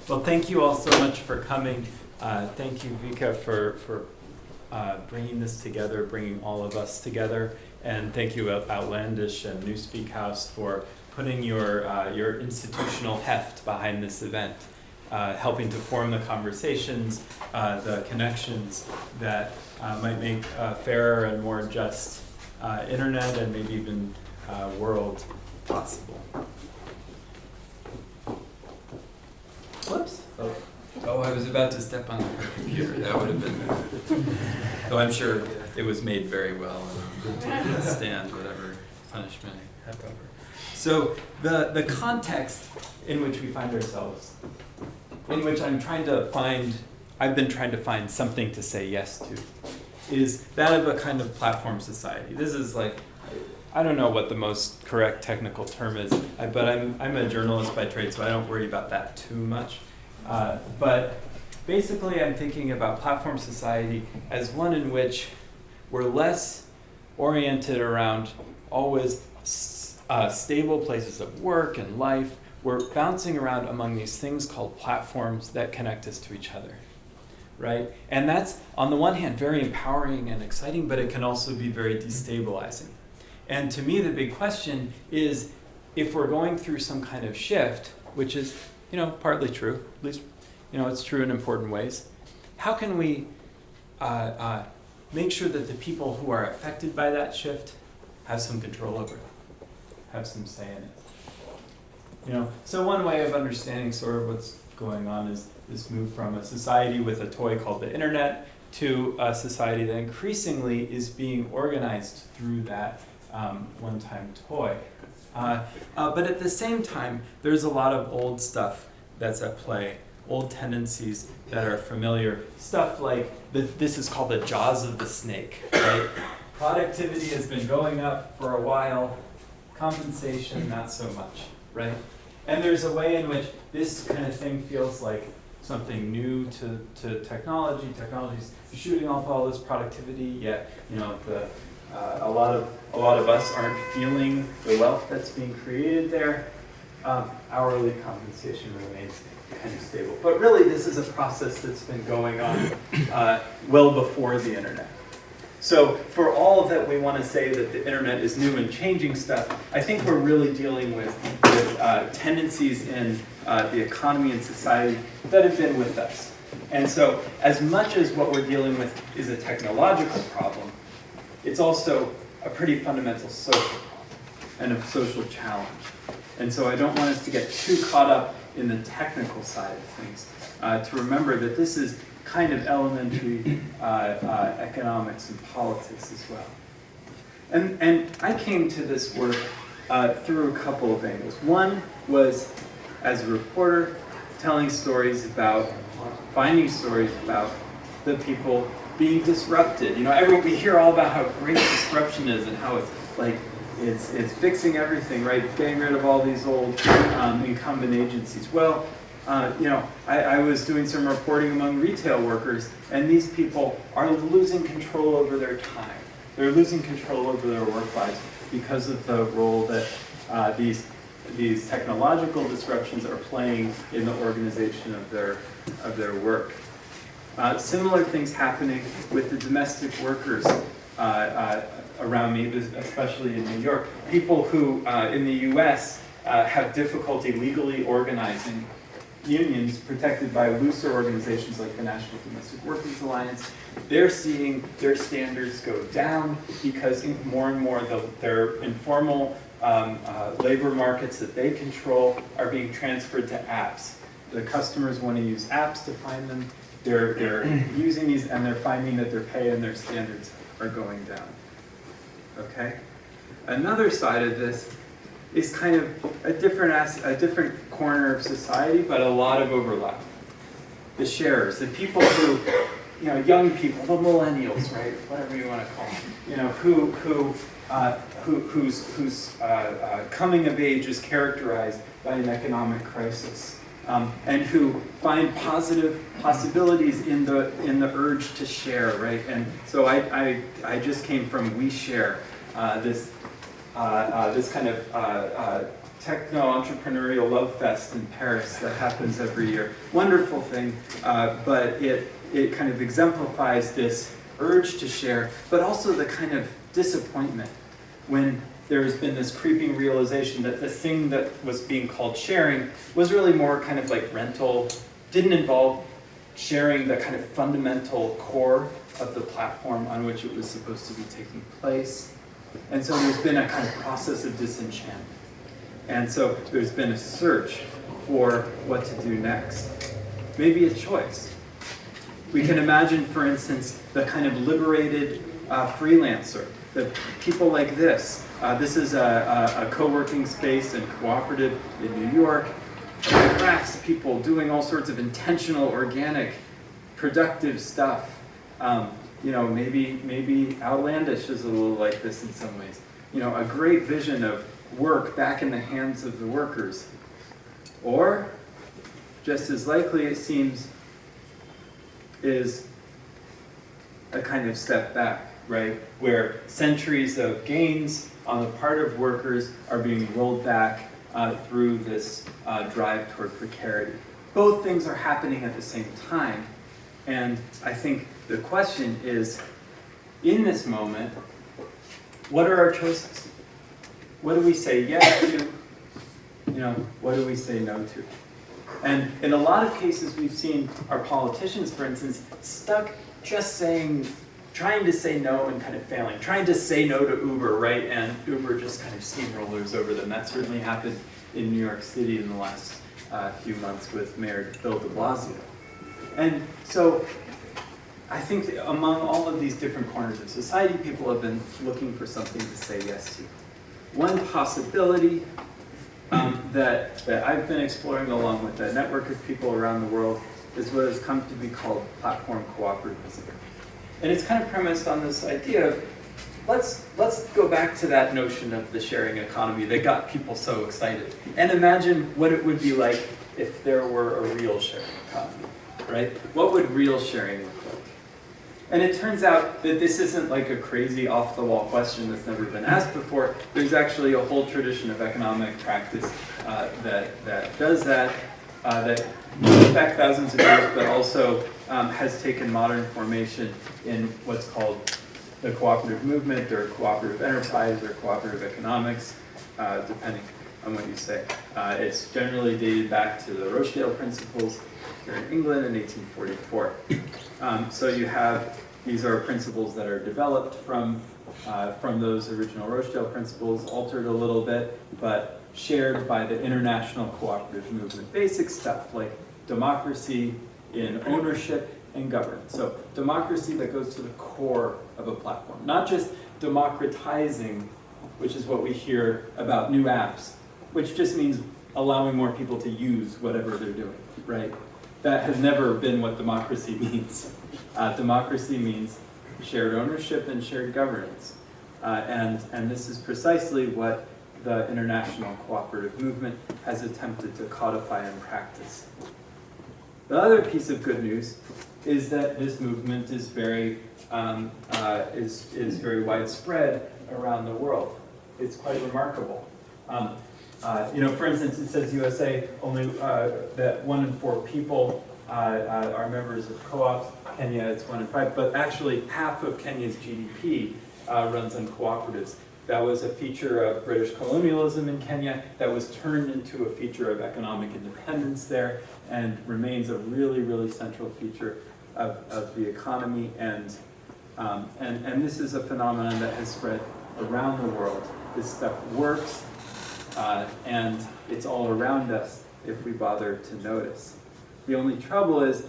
Well, thank you all so much for coming. Thank you, Vika, for bringing this together, bringing all of us together. And thank you, Outlandish and Newspeak House, for putting your institutional heft behind this event, helping to form the conversations, the connections that might make a fairer and more just internet and maybe even world possible. Whoops. Oh, I was about to step on the computer. That would have been, though I'm sure it was made very well and to stand whatever punishment I have over. So the context in which we find ourselves, in which I've been trying to find something to say yes to, is that of a kind of platform society. This is like, I don't know what the most correct technical term is, but I'm a journalist by trade, so I don't worry about that too much. But basically, I'm thinking about platform society as one in which we're less oriented around always stable places of work and life. We're bouncing around among these things called platforms that connect us to each other, right? And that's, on the one hand, very empowering and exciting, but it can also be very destabilizing. And to me, the big question is, if we're going through some kind of shift, which is, partly true, at least, it's true in important ways, how can we make sure that the people who are affected by that shift have some control over it, have some say in it? So one way of understanding sort of what's going on is this move from a society with a toy called the internet to a society that increasingly is being organized through that one-time toy. But at the same time, there's a lot of old stuff that's at play, old tendencies that are familiar. Stuff like, this is called the jaws of the snake, right? Productivity has been going up for a while, compensation not so much, right? And there's a way in which this kind of thing feels like something new to technology. Technology's shooting off all this productivity, yet a lot of us aren't feeling the wealth that's being created there. Hourly compensation remains kind of stable. But really, this is a process that's been going on well before the internet. So for all of that, we want to say that the internet is new and changing stuff. I think we're really dealing with tendencies in the economy and society that have been with us. And so as much as what we're dealing with is a technological problem, it's also a pretty fundamental social problem and a social challenge. And so I don't want us to get too caught up in the technical side of things, to remember that this is kind of elementary economics and politics as well. And I came to this work through a couple of angles. One was, as a reporter, finding stories about the people being disrupted. We hear all about how great disruption is and how it's like it's fixing everything, right? Getting rid of all these old incumbent agencies. Well, I was doing some reporting among retail workers, and these people are losing control over their time. They're losing control over their work lives because of the role that these technological disruptions are playing in the organization of their work. Similar things happening with the domestic workers around me, especially in New York. People who, in the US, have difficulty legally organizing unions protected by looser organizations like the National Domestic Workers Alliance. They're seeing their standards go down because more and more their informal labor markets that they control are being transferred to apps. The customers want to use apps to find them. They're using these, and they're finding that their pay and their standards are going down. Okay? Another side of this is kind of a different corner of society, but a lot of overlap. The sharers, the people who, young people, the millennials, right? Whatever you want to call them, whose coming of age is characterized by an economic crisis. And who find positive possibilities in the urge to share, right? And so I just came from We Share, this kind of techno-entrepreneurial love fest in Paris that happens every year. Wonderful thing, but it kind of exemplifies this urge to share, but also the kind of disappointment when there's been this creeping realization that the thing that was being called sharing was really more kind of like rental, didn't involve sharing the kind of fundamental core of the platform on which it was supposed to be taking place. And so there's been a kind of process of disenchantment. And so there's been a search for what to do next. Maybe a choice. We can imagine, for instance, the kind of liberated freelancer, the people like this. This is a co-working space and cooperative in New York. Crafts people doing all sorts of intentional, organic, productive stuff. You know, maybe Outlandish is a little like this in some ways. You know, a great vision of work back in the hands of the workers. Or, just as likely it seems, is a kind of step back, right? Where centuries of gains on the part of workers are being rolled back through this drive toward precarity. Both things are happening at the same time. And I think the question is, in this moment, what are our choices? What do we say yes to? You know, what do we say no to? And in a lot of cases, we've seen our politicians, for instance, stuck just trying to say no and kind of failing, trying to say no to Uber, right? And Uber just kind of steamrollers over them. That certainly happened in New York City in the last few months with Mayor Bill de Blasio. And so I think that among all of these different corners of society, people have been looking for something to say yes to. One possibility that I've been exploring along with a network of people around the world is what has come to be called Platform Co-operativism. And it's kind of premised on this idea of, let's go back to that notion of the sharing economy that got people so excited. And imagine what it would be like if there were a real sharing economy, right? What would real sharing look like? And it turns out that this isn't like a crazy off-the-wall question that's never been asked before. There's actually a whole tradition of economic practice that does that goes back thousands of years, but also has taken modern formation in what's called the cooperative movement, or cooperative enterprise, or cooperative economics, depending on what you say. It's generally dated back to the Rochdale principles here in England in 1844. So you have, these are principles that are developed from those original Rochdale principles, altered a little bit, but shared by the international cooperative movement. Basic stuff like democracy in ownership and governance. So democracy that goes to the core of a platform. Not just democratizing, which is what we hear about new apps, which just means allowing more people to use whatever they're doing, right? That has never been what democracy means. Democracy means shared ownership and shared governance. And this is precisely what the international cooperative movement has attempted to codify in practice. The other piece of good news is that this movement is very very widespread around the world. It's quite remarkable. You know, for instance, it says USA only that 1 in 4 people are members of co-ops. Kenya, it's 1 in 5, but actually half of Kenya's GDP runs on cooperatives. That was a feature of British colonialism in Kenya that was turned into a feature of economic independence there, and remains a really, really central feature of the economy. And this is a phenomenon that has spread around the world. This stuff works, and it's all around us if we bother to notice. The only trouble is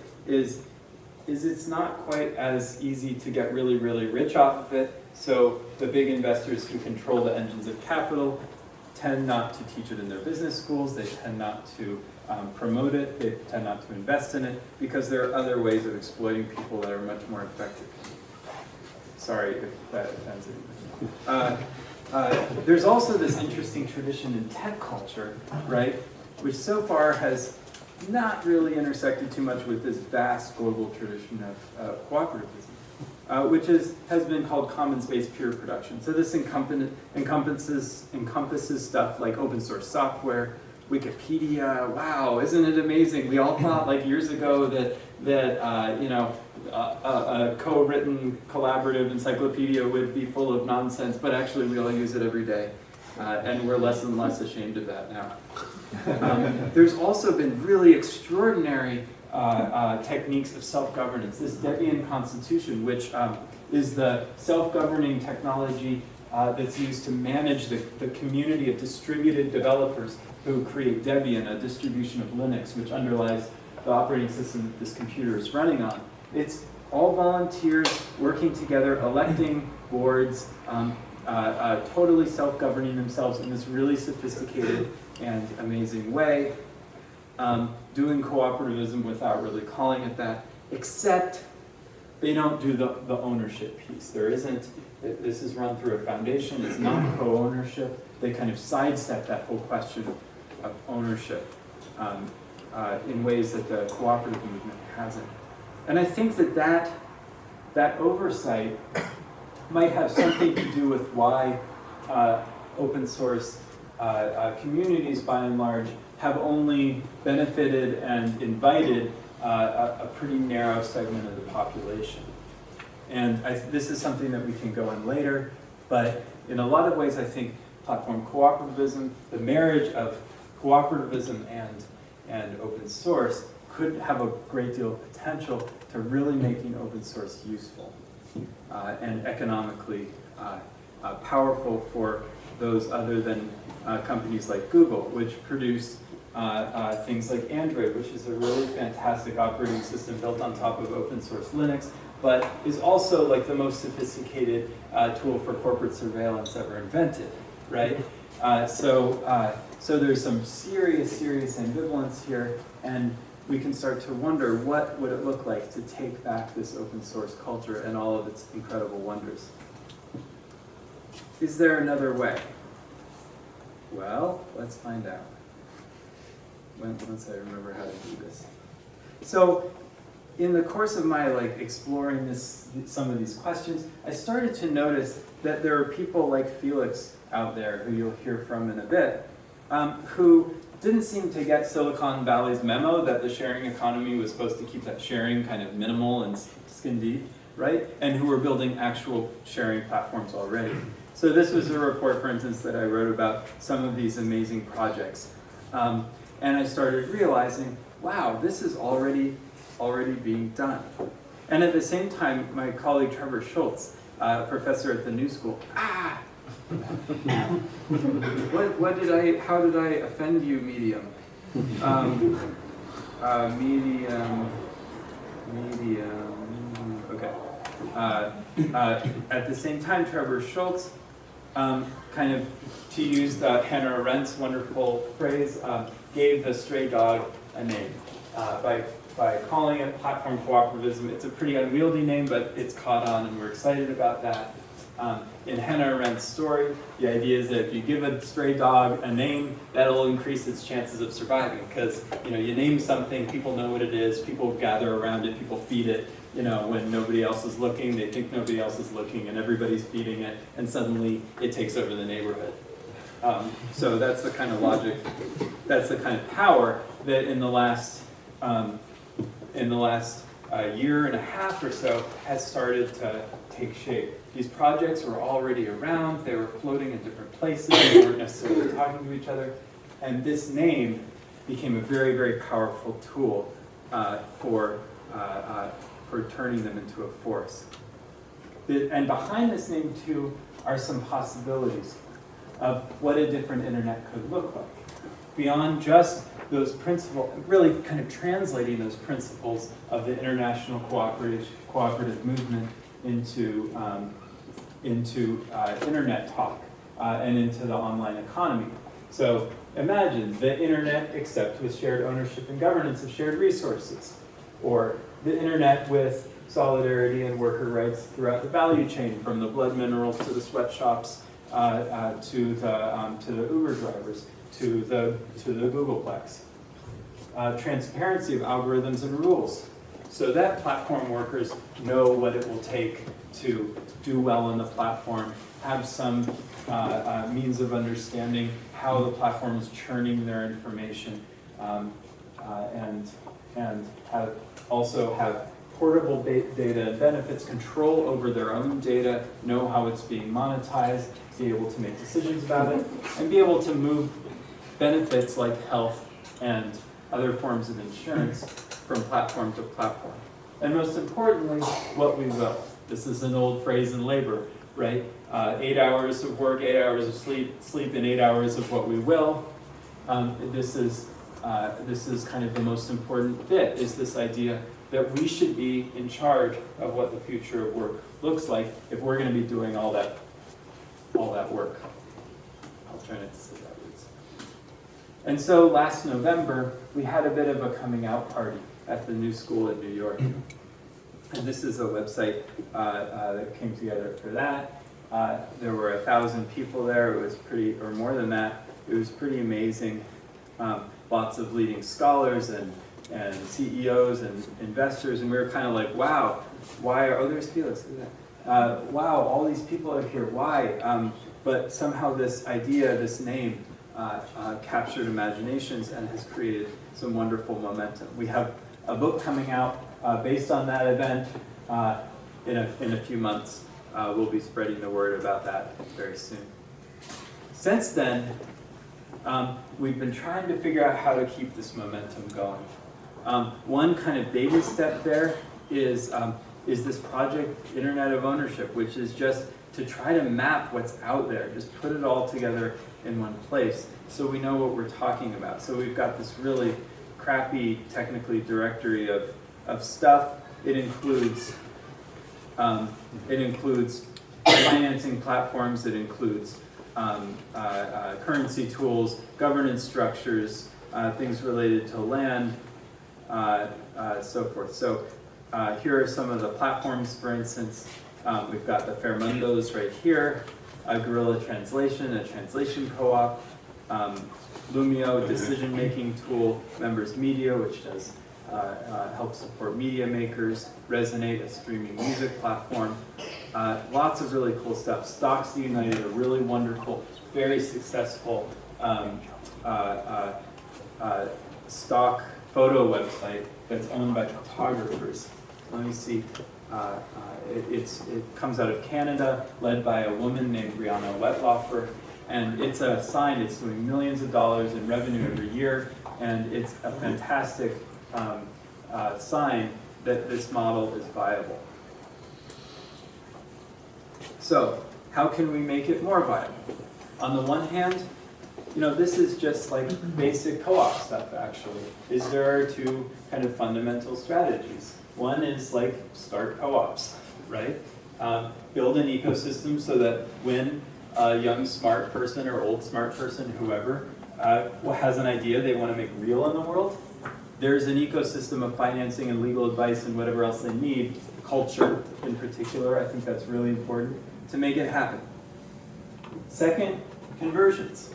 it's not quite as easy to get really, really rich off of it. So the big investors who control the engines of capital tend not to teach it in their business schools. They tend not to promote it. They tend not to invest in it, because there are other ways of exploiting people that are much more effective. Sorry if that offends anyone. There's also this interesting tradition in tech culture, right, which so far has not really intersected too much with this vast global tradition of cooperativism. which has been called commons-based peer production. So this encompasses stuff like open source software, Wikipedia. Wow, isn't it amazing? We all thought like years ago that a co-written collaborative encyclopedia would be full of nonsense, but actually we all use it every day. And we're less and less ashamed of that now. There's also been really extraordinary techniques of self-governance. This Debian constitution, which is the self-governing technology that's used to manage the community of distributed developers who create Debian, a distribution of Linux, which underlies the operating system that this computer is running on. It's all volunteers working together, electing boards, totally self-governing themselves in this really sophisticated and amazing way, doing cooperativism without really calling it that, except they don't do the ownership piece. There isn't, this is run through a foundation, it's not co-ownership. They kind of sidestep that whole question of ownership in ways that the cooperative movement hasn't. And I think that oversight might have something to do with why open source communities, by and large, have only benefited and invited a pretty narrow segment of the population. And this is something that we can go on later, but in a lot of ways I think platform cooperativism, the marriage of cooperativism and open source could have a great deal of potential to really making open source useful and economically powerful for those other than companies like Google, which produce things like Android, which is a really fantastic operating system built on top of open source Linux, but is also like the most sophisticated tool for corporate surveillance ever invented, right? So there's some serious ambivalence here, and we can start to wonder what would it look like to take back this open source culture and all of its incredible wonders. Is there another way? Well, let's find out. Once I remember how to do this. So, in the course of my exploring some of these questions, I started to notice that there are people like Felix out there, who you'll hear from in a bit, who didn't seem to get Silicon Valley's memo that the sharing economy was supposed to keep that sharing kind of minimal and skin deep, right? And who were building actual sharing platforms already. So this was a report, for instance, that I wrote about some of these amazing projects. And I started realizing, wow, this is already being done. And at the same time, my colleague Trevor Schultz, professor at the New School, how did I offend you, Medium? Medium, okay. At the same time, Trevor Schultz, kind of, to use Hannah Arendt's wonderful phrase, gave the stray dog a name by calling it platform cooperativism. It's a pretty unwieldy name, but it's caught on, and we're excited about that. In Hannah Arendt's story, the idea is that if you give a stray dog a name, that'll increase its chances of surviving. Because you name something, people know what it is, people gather around it, people feed it. When nobody else is looking, they think nobody else is looking, and everybody's feeding it, and suddenly it takes over the neighborhood. So that's the kind of logic, that's the kind of power that in the last year and a half or so has started to take shape. These projects were already around, they were floating in different places, they weren't necessarily talking to each other, and this name became a very powerful tool for turning them into a force. And behind this name too are some possibilities of what a different internet could look like. Beyond just those principles, really kind of translating those principles of the international cooperative movement into internet talk and into the online economy. So imagine the internet except with shared ownership and governance of shared resources, or the internet with solidarity and worker rights throughout the value chain, from the blood minerals to the sweatshops to the Uber drivers to the Googleplex. Transparency of algorithms and rules. so that platform workers know what it will take to do well on the platform, have some means of understanding how the platform is churning their information, and also have portable data and benefits, control over their own data, know how it's being monetized, be able to make decisions about it, and be able to move benefits like health and other forms of insurance from platform to platform. And most importantly, what we will. This is an old phrase in labor, right? 8 hours of work, 8 hours of sleep, and 8 hours of what we will. This is kind of the most important bit, is this idea that we should be in charge of what the future of work looks like if we're going to be doing all that work. I'll try not to say that words. And so last November, we had a bit of a coming out party at the new school in New York. And this is a website that came together for that. There were 1,000 people there. It was pretty, or more than that. It was pretty amazing. Lots of leading scholars and CEOs and investors, and we were kind of like, wow, why are, oh, there's Felix, look at that. Wow, all these people are here, why? But somehow this idea, this name, captured imaginations and has created some wonderful momentum. We have a book coming out based on that event in a few months. We'll be spreading the word about that very soon. Since then, we've been trying to figure out how to keep this momentum going. One kind of baby step there is this project, Internet of Ownership, which is just to try to map what's out there, just put it all together in one place so we know what we're talking about. So we've got this really crappy, technically, directory of stuff. It includes financing platforms, it includes currency tools, governance structures, things related to land, so forth. So here are some of the platforms, for instance. We've got the Fairmundos right here, a Guerrilla Translation, a translation co-op, Lumio, decision-making tool, Members Media, which does help support media makers, Resonate, a streaming music platform. Lots of really cool stuff. Stocks United, a really wonderful, very successful stock photo website that's owned by photographers. Let me see. It comes out of Canada, led by a woman named Brianna Wetlaufer, and it's a sign. It's doing millions of dollars in revenue every year, and it's a fantastic sign that this model is viable. So, how can we make it more viable? On the one hand, this is just like basic co-op stuff, actually. There are two kind of fundamental strategies. One is like start co-ops, right? Build an ecosystem so that when a young smart person or old smart person, whoever, has an idea they want to make real in the world, there's an ecosystem of financing and legal advice and whatever else they need, culture in particular, I think that's really important, to make it happen. Second, conversions.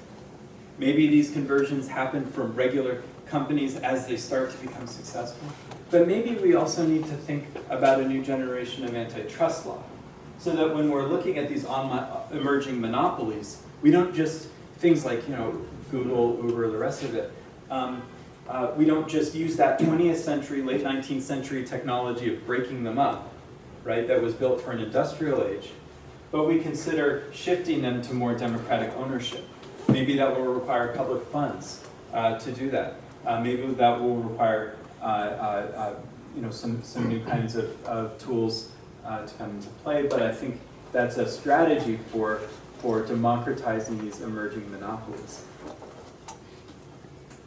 Maybe these conversions happen from regular companies as they start to become successful. But maybe we also need to think about a new generation of antitrust law, so that when we're looking at these emerging monopolies, we don't just, things like Google, Uber, the rest of it, we don't just use that 20th century, late 19th century technology of breaking them up, right, that was built for an industrial age, but we consider shifting them to more democratic ownership. Maybe that will require public funds to do that. Maybe that will require some new kinds of tools to come into play, but I think that's a strategy for democratizing these emerging monopolies.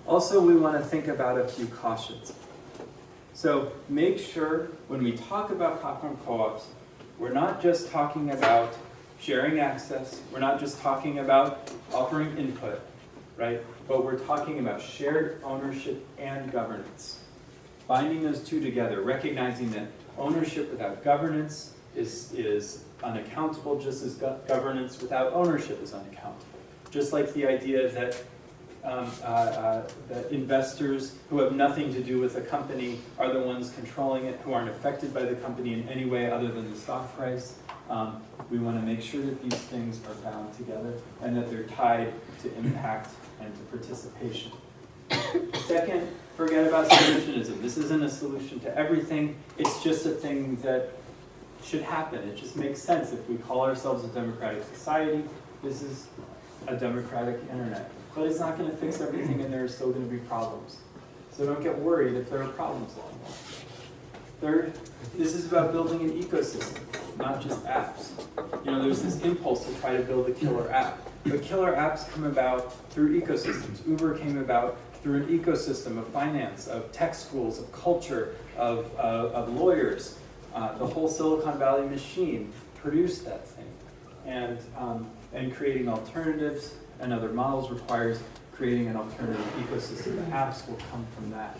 Also, we want to think about a few cautions. So make sure when we talk about platform co-ops, we're not just talking about sharing access, we're not just talking about offering input, right? But we're talking about shared ownership and governance. Binding those two together, recognizing that ownership without governance is unaccountable, just as governance without ownership is unaccountable. Just like the idea that the investors who have nothing to do with the company are the ones controlling it, who aren't affected by the company in any way other than the stock price. We want to make sure that these things are bound together and that they're tied to impact and to participation. Second, forget about solutionism. This isn't a solution to everything. It's just a thing that should happen. It just makes sense. If we call ourselves a democratic society, this is a democratic internet. But it's not going to fix everything, and there are still going to be problems. So don't get worried if there are problems along the way. Third, this is about building an ecosystem, not just apps. You know, there's this impulse to try to build a killer app. But killer apps come about through ecosystems. Uber came about through an ecosystem of finance, of tech schools, of culture, of lawyers. The whole Silicon Valley machine produced that thing. And creating alternatives and other models requires creating an alternative ecosystem. The apps will come from that.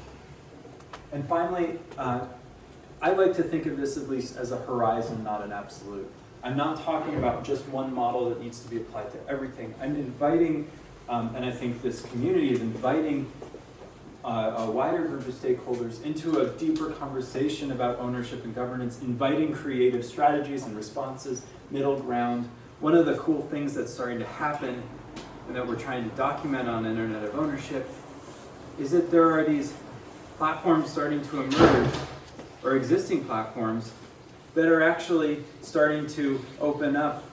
And finally, I like to think of this at least as a horizon, not an absolute. I'm not talking about just one model that needs to be applied to everything. I'm inviting, and I think this community is inviting a wider group of stakeholders into a deeper conversation about ownership and governance, inviting creative strategies and responses, middle ground. One of the cool things that's starting to happen and that we're trying to document on Internet of Ownership is that there are these platforms starting to emerge, or existing platforms, that are actually starting to open up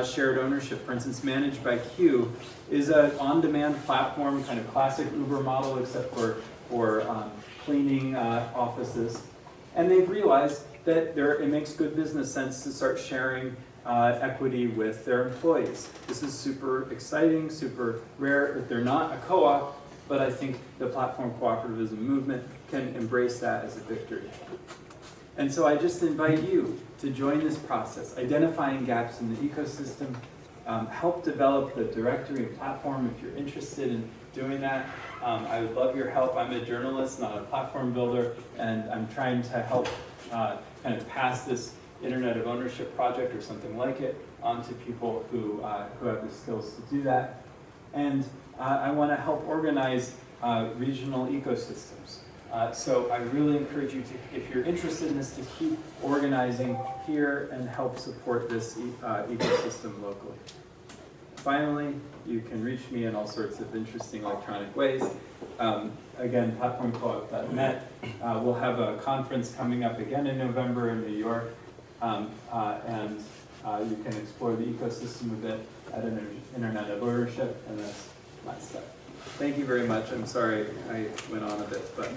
shared ownership. For instance, Managed by Q is an on-demand platform, kind of classic Uber model, except for cleaning offices. And they've realized that it makes good business sense to start sharing equity with their employees. This is super exciting, super rare. They're not a co-op, but I think the Platform Co-operativism movement can embrace that as a victory. And so I just invite you to join this process, identifying gaps in the ecosystem, help develop the directory and platform if you're interested in doing that. I would love your help. I'm a journalist, not a platform builder, and I'm trying to help kind of pass this Internet of Ownership project or something like it onto people who have the skills to do that. And I want to help organize regional ecosystems. So I really encourage you to, if you're interested in this, to keep organizing here and help support this ecosystem locally. Finally, you can reach me in all sorts of interesting electronic ways. Again, platformcoop.net. We'll have a conference coming up again in November in New York, and you can explore the ecosystem of it at Internet of Ownership, and that's my stuff. Thank you very much. I'm sorry I went on a bit, but